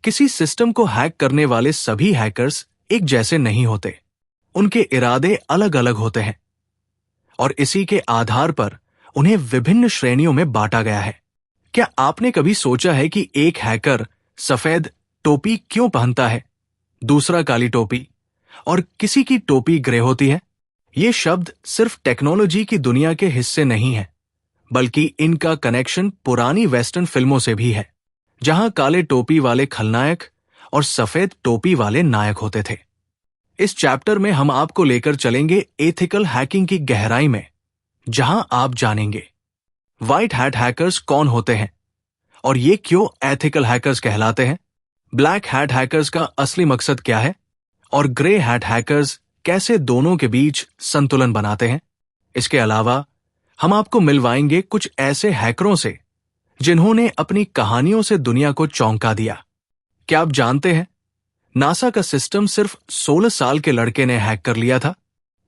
किसी सिस्टम को हैक करने वाले सभी हैकर्स एक जैसे नहीं होते। उनके इरादे अलग अलग होते हैं और इसी के आधार पर उन्हें विभिन्न श्रेणियों में बांटा गया है। क्या आपने कभी सोचा है कि एक हैकर सफेद टोपी क्यों पहनता है, दूसरा काली टोपी और किसी की टोपी ग्रे होती है? ये शब्द सिर्फ टेक्नोलॉजी की दुनिया के हिस्से नहीं है, बल्कि इनका कनेक्शन पुरानी वेस्टर्न फिल्मों से भी है, जहां काले टोपी वाले खलनायक और सफेद टोपी वाले नायक होते थे। इस चैप्टर में हम आपको लेकर चलेंगे एथिकल हैकिंग की गहराई में, जहां आप जानेंगे व्हाइट हैट हैकर्स कौन होते हैं और ये क्यों एथिकल हैकर्स कहलाते हैं, ब्लैक हैट हैकर्स का असली मकसद क्या है और ग्रे हैट हैकर्स कैसे दोनों के बीच संतुलन बनाते हैं। इसके अलावा हम आपको मिलवाएंगे कुछ ऐसे हैकरों से जिन्होंने अपनी कहानियों से दुनिया को चौंका दिया। क्या आप जानते हैं, नासा का सिस्टम सिर्फ 16 साल के लड़के ने हैक कर लिया था,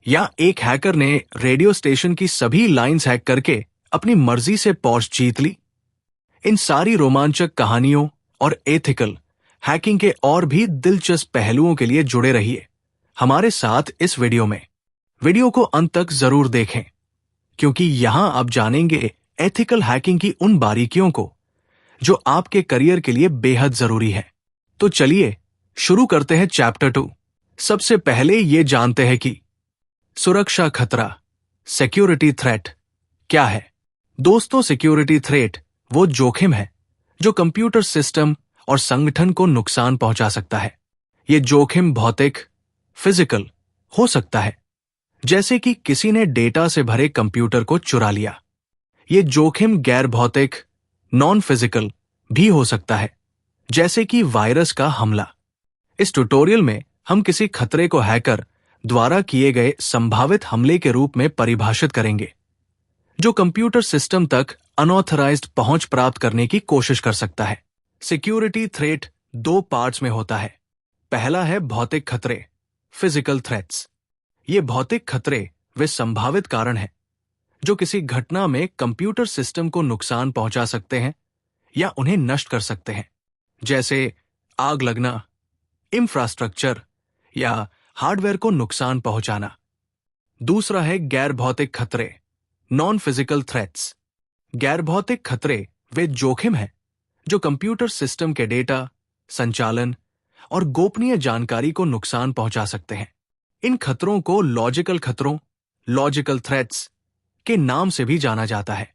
या एक हैकर ने रेडियो स्टेशन की सभी लाइंस हैक करके अपनी मर्जी से पोर्श जीत ली। इन सारी रोमांचक कहानियों और एथिकल हैकिंग के और भी दिलचस्प पहलुओं के लिए जुड़े रहिए हमारे साथ इस वीडियो में। वीडियो को अंत तक जरूर देखें, क्योंकि यहां आप जानेंगे एथिकल हैकिंग की उन बारीकियों को जो आपके करियर के लिए बेहद जरूरी है। तो चलिए शुरू करते हैं चैप्टर 2। सबसे पहले ये जानते हैं कि सुरक्षा खतरा, सिक्योरिटी थ्रेट क्या है। दोस्तों, सिक्योरिटी थ्रेट वो जोखिम है जो कंप्यूटर सिस्टम और संगठन को नुकसान पहुंचा सकता है। ये जोखिम भौतिक, फिजिकल हो सकता है, जैसे कि किसी ने डेटा से भरे कंप्यूटर को चुरा लिया। ये जोखिम गैर भौतिक, नॉन फिजिकल भी हो सकता है, जैसे कि वायरस का हमला। इस ट्यूटोरियल में हम किसी खतरे को हैकर द्वारा किए गए संभावित हमले के रूप में परिभाषित करेंगे, जो कंप्यूटर सिस्टम तक अनऑथराइज्ड पहुंच प्राप्त करने की कोशिश कर सकता है। सिक्योरिटी थ्रेट 2 पार्ट्स में होता है। पहला है भौतिक खतरे, फिजिकल थ्रेट्स। ये भौतिक खतरे वे संभावित कारण हैं जो किसी घटना में कंप्यूटर सिस्टम को नुकसान पहुंचा सकते हैं या उन्हें नष्ट कर सकते हैं, जैसे आग लगना, इंफ्रास्ट्रक्चर या हार्डवेयर को नुकसान पहुंचाना। दूसरा है गैर भौतिक खतरे, नॉन फिजिकल थ्रेट्स। गैर भौतिक खतरे वे जोखिम हैं जो कंप्यूटर सिस्टम के डेटा, संचालन और गोपनीय जानकारी को नुकसान पहुंचा सकते हैं। इन खतरों को लॉजिकल खतरों, लॉजिकल थ्रेट्स के नाम से भी जाना जाता है,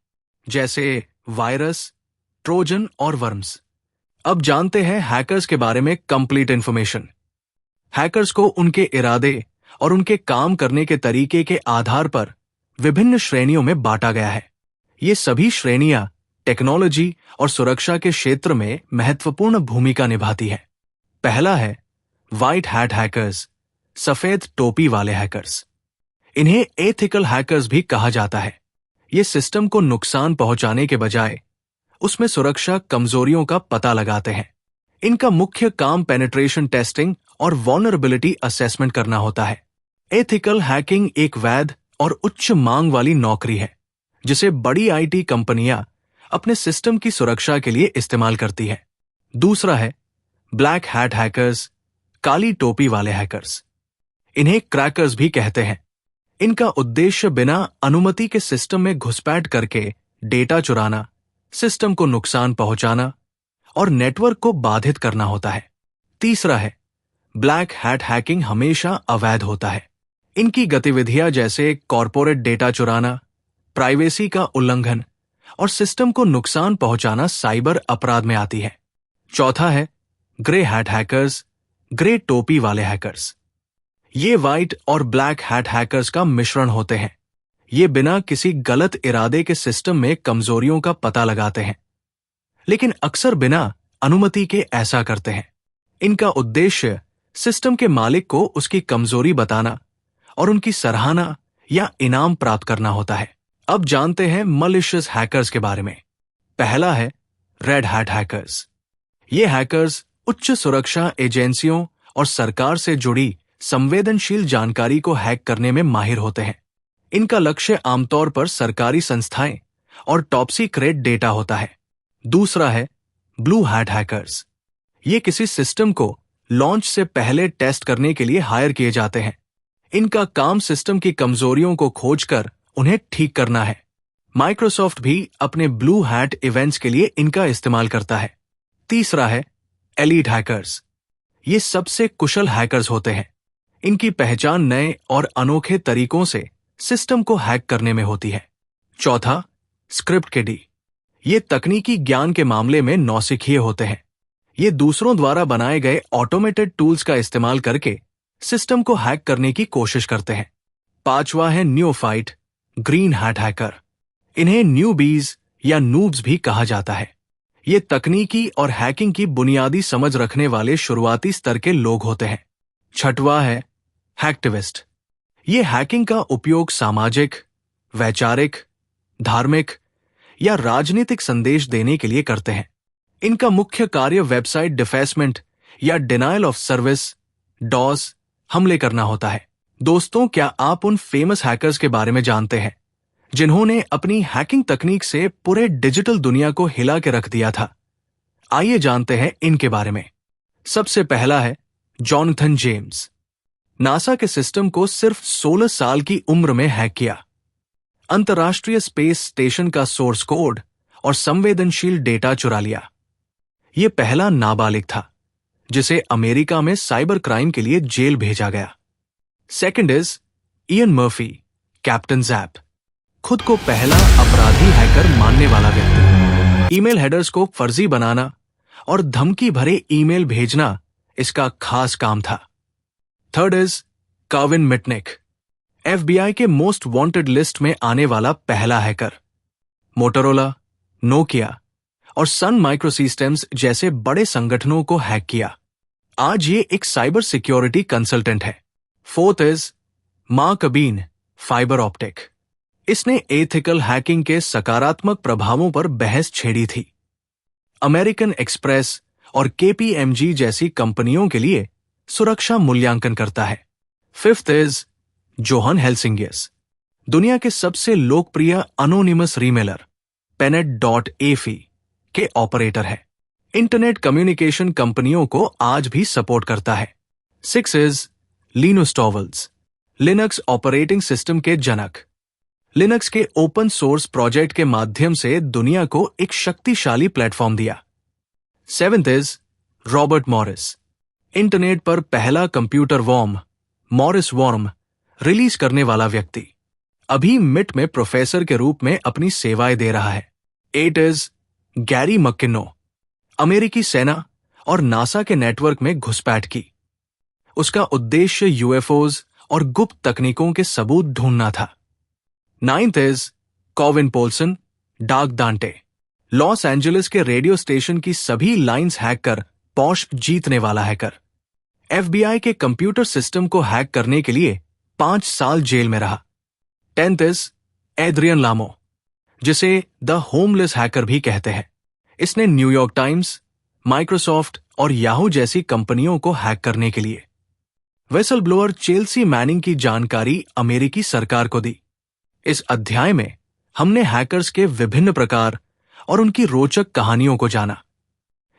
जैसे वायरस, ट्रोजन और वर्म्स। अब जानते हैं हैकर्स के बारे में कंप्लीट इंफॉर्मेशन। हैकर्स को उनके इरादे और उनके काम करने के तरीके के आधार पर विभिन्न श्रेणियों में बांटा गया है। ये सभी श्रेणियां टेक्नोलॉजी और सुरक्षा के क्षेत्र में महत्वपूर्ण भूमिका निभाती है। पहला है व्हाइट हैट हैकर्स, सफेद टोपी वाले हैकर्स। इन्हें एथिकल हैकर्स भी कहा जाता है। ये सिस्टम को नुकसान पहुंचाने के बजाय उसमें सुरक्षा कमजोरियों का पता लगाते हैं। इनका मुख्य काम पेनिट्रेशन टेस्टिंग और वल्नरेबिलिटी असेसमेंट करना होता है। एथिकल हैकिंग एक वैध और उच्च मांग वाली नौकरी है, जिसे बड़ी आईटी कंपनियां अपने सिस्टम की सुरक्षा के लिए इस्तेमाल करती है। दूसरा है ब्लैक हैट हैकर्स, काली टोपी वाले हैकर्स। इन्हें क्रैकर्स भी कहते हैं। इनका उद्देश्य बिना अनुमति के सिस्टम में घुसपैठ करके डेटा चुराना, सिस्टम को नुकसान पहुंचाना और नेटवर्क को बाधित करना होता है। तीसरा है ब्लैक हैट हैकिंग हमेशा अवैध होता है। इनकी गतिविधियां जैसे कॉर्पोरेट डेटा चुराना, प्राइवेसी का उल्लंघन और सिस्टम को नुकसान पहुंचाना साइबर अपराध में आती है। चौथा है ग्रे हैट हैकर्स, ग्रे टोपी वाले हैकर्स। ये व्हाइट और ब्लैक हैट हैकर्स का मिश्रण होते हैं। ये बिना किसी गलत इरादे के सिस्टम में कमजोरियों का पता लगाते हैं, लेकिन अक्सर बिना अनुमति के ऐसा करते हैं। इनका उद्देश्य सिस्टम के मालिक को उसकी कमजोरी बताना और उनकी सराहना या इनाम प्राप्त करना होता है। अब जानते हैं मलिशियस हैकर्स के बारे में। पहला है रेड हैट हैकर्स। ये हैकर्स उच्च सुरक्षा एजेंसियों और सरकार से जुड़ी संवेदनशील जानकारी को हैक करने में माहिर होते हैं। इनका लक्ष्य आमतौर पर सरकारी संस्थाएं और टॉप सीक्रेट डेटा होता है। दूसरा है ब्लू हैट हैकर्स। ये किसी सिस्टम को लॉन्च से पहले टेस्ट करने के लिए हायर किए जाते हैं। इनका काम सिस्टम की कमजोरियों को खोजकर उन्हें ठीक करना है। माइक्रोसॉफ्ट भी अपने ब्लू हैट इवेंट्स के लिए इनका इस्तेमाल करता है। तीसरा है एलीट हैकर्स। ये सबसे कुशल हैकर्स होते हैं। इनकी पहचान नए और अनोखे तरीकों से सिस्टम को हैक करने में होती है। चौथा, स्क्रिप्ट किडी। ये तकनीकी ज्ञान के मामले में नौसिखिए होते हैं। ये दूसरों द्वारा बनाए गए ऑटोमेटेड टूल्स का इस्तेमाल करके सिस्टम को हैक करने की कोशिश करते हैं। पांचवा है न्यूफाइट, ग्रीन हैट हैकर। इन्हें न्यूबीज या नूब्स भी कहा जाता है। ये तकनीकी और हैकिंग की बुनियादी समझ रखने वाले शुरुआती स्तर के लोग होते हैं। छठवां है हैक्टिविस्ट। ये हैकिंग का उपयोग सामाजिक, वैचारिक, धार्मिक या राजनीतिक संदेश देने के लिए करते हैं। इनका मुख्य कार्य वेबसाइट डिफेसमेंट या डिनायल ऑफ सर्विस डॉस हमले करना होता है। दोस्तों, क्या आप उन फेमस हैकर्स के बारे में जानते हैं जिन्होंने अपनी हैकिंग तकनीक से पूरे डिजिटल दुनिया को हिला के रख दिया था? आइए जानते हैं इनके बारे में। सबसे पहला है जॉनथन जेम्स। नासा के सिस्टम को सिर्फ 16 साल की उम्र में हैक किया। अंतर्राष्ट्रीय स्पेस स्टेशन का सोर्स कोड और संवेदनशील डेटा चुरा लिया। यह पहला नाबालिग था जिसे अमेरिका में साइबर क्राइम के लिए जेल भेजा गया। Second is Ian Murphy, captain JAP. खुद को पहला अपराधी हैकर मानने वाला व्यक्ति। ईमेल हेडर्स को फर्जी बनाना और धमकी भरे ईमेल भेजना इसका खास काम था। Third is Corvin Mitnick, FBI के मोस्ट वांटेड लिस्ट में आने वाला पहला हैकर। मोटोरोला, नोकिया और सन माइक्रोसिस्टम्स जैसे बड़े संगठनों को हैक किया। आज ये एक साइबर सिक्योरिटी कंसल्टेंट है। Fourth is Mark Abene, Phiber Optik. इसने एथिकल हैकिंग के सकारात्मक प्रभावों पर बहस छेड़ी थी। अमेरिकन एक्सप्रेस और केपीएमजी जैसी कंपनियों के लिए सुरक्षा मूल्यांकन करता है। फिफ्थ इज जोहन हेल्सिंगियस, दुनिया के सबसे लोकप्रिय अनोनिमस रीमेलर penet.efi के ऑपरेटर है। इंटरनेट कम्युनिकेशन कंपनियों को आज भी सपोर्ट करता है। Six is Linus Torvalds, Linux operating system के जनक। लिनक्स के ओपन सोर्स प्रोजेक्ट के माध्यम से दुनिया को एक शक्तिशाली प्लेटफॉर्म दिया। Seventh is Robert Morris, internet पर पहला computer worm Morris worm release करने वाला व्यक्ति। अभी मिट में प्रोफेसर के रूप में अपनी सेवाएं दे रहा है। एट इज गैरी मक्किनो, अमेरिकी सेना और नासा के नेटवर्क में घुसपैठ की। उसका उद्देश्य यूएफओज और गुप्त तकनीकों के सबूत ढूंढना था। Ninth is Kevin Poulsen, Dark Dante, Los Angeles के रेडियो स्टेशन की सभी लाइंस हैक कर पॉश जीतने वाला हैकर। एफबीआई के कंप्यूटर सिस्टम को हैक करने के लिए 5 साल जेल में रहा। 10th इज एड्रियन लामो, जिसे द होमलेस हैकर भी कहते हैं। इसने न्यूयॉर्क टाइम्स, माइक्रोसॉफ्ट और याहू जैसी कंपनियों को हैक करने के लिए वेसल ब्लोअर चेल्सी मैनिंग की जानकारी अमेरिकी सरकार को दी। इस अध्याय में हमने हैकर्स के विभिन्न प्रकार और उनकी रोचक कहानियों को जाना।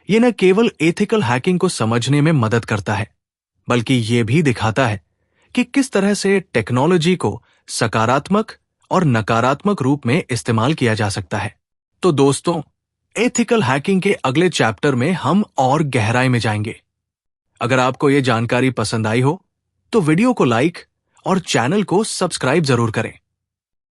यह न केवल एथिकल हैकिंग को समझने में मदद करता है, बल्कि यह भी दिखाता है कि किस तरह से टेक्नोलॉजी को सकारात्मक और नकारात्मक रूप में इस्तेमाल किया जा सकता है। तो दोस्तों, एथिकल हैकिंग के अगले चैप्टर में हम और गहराई में जाएंगे। अगर आपको यह जानकारी पसंद आई हो तो वीडियो को लाइक और चैनल को सब्सक्राइब जरूर करें।